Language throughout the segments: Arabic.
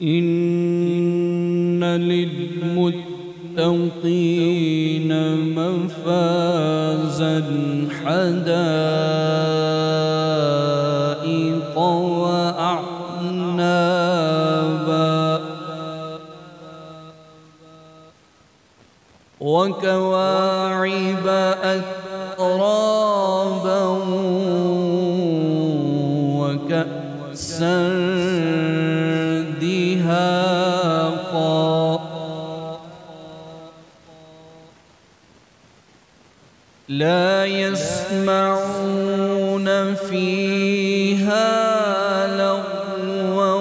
إن للمتقين مفازا حدائق وأعنابا وكواعب أترابا وكأسا دهاقا لا يسمعون فيها لغوا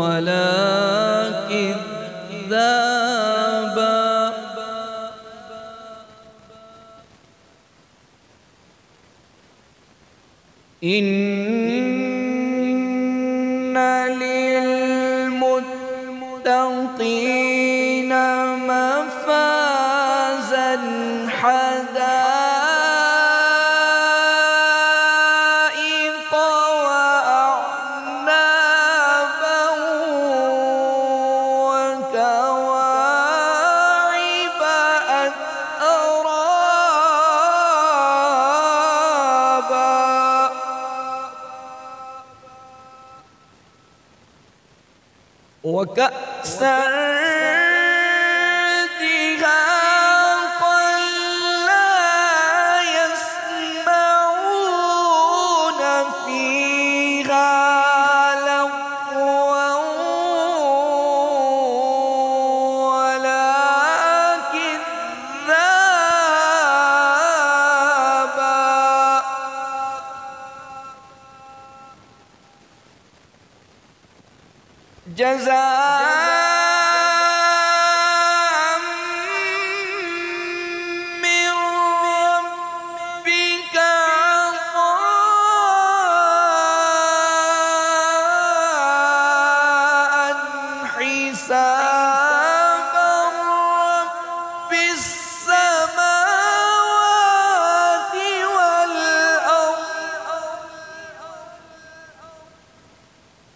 ولا كذابا إن للمتقين مفازا حدائق وأعنابا وكواعب أترابا وكأسا دهاقا لا يسمعون فيها لغوا ولا كذابا جزاء من ربك عطاء حسابا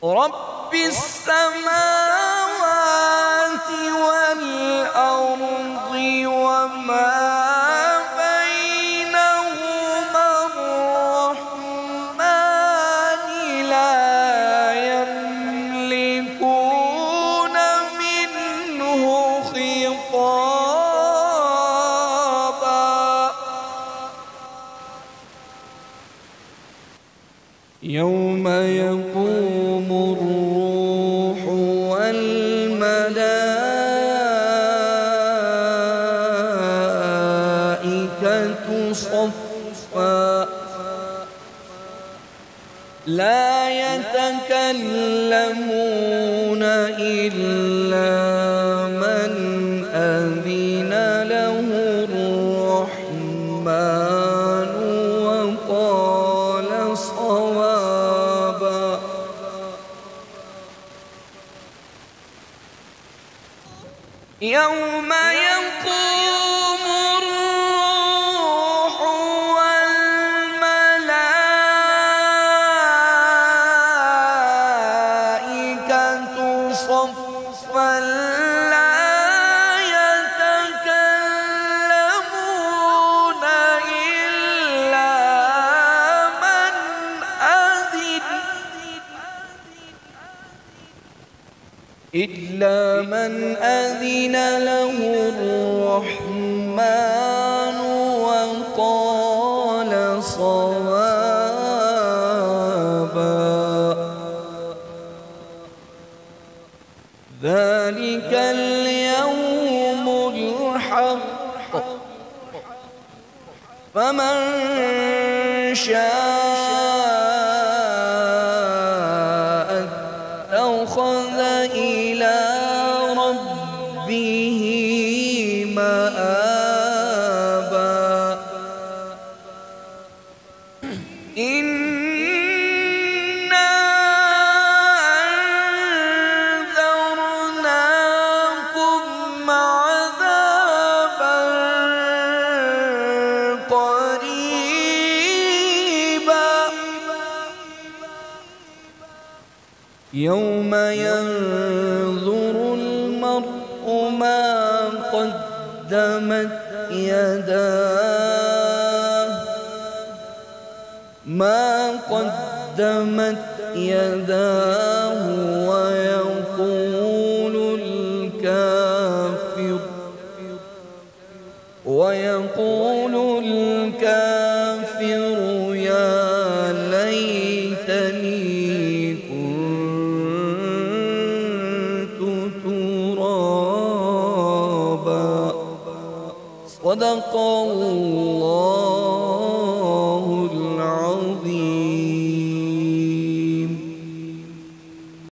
رب السماوات والأرض وما بينهما الرحمن لا يملكون منه خطابا يوم يقوم الروح والملائكة صفا لا يتكلمون إلا من أذن له الرحمن وقال صوابا يوم يقوم الروح والملائكة صفا لا يتكلمون إلا من أذن له الرحمن وقال صوابا ذلك اليوم الحق فمن شاء اتخذ إلى ربه مآبا إنا أنذرناكم عذابا قريبا يوم ينظر المرء ما قدمت يداه ويقول الكافر يا ليتني كنت ترابا. صدق الله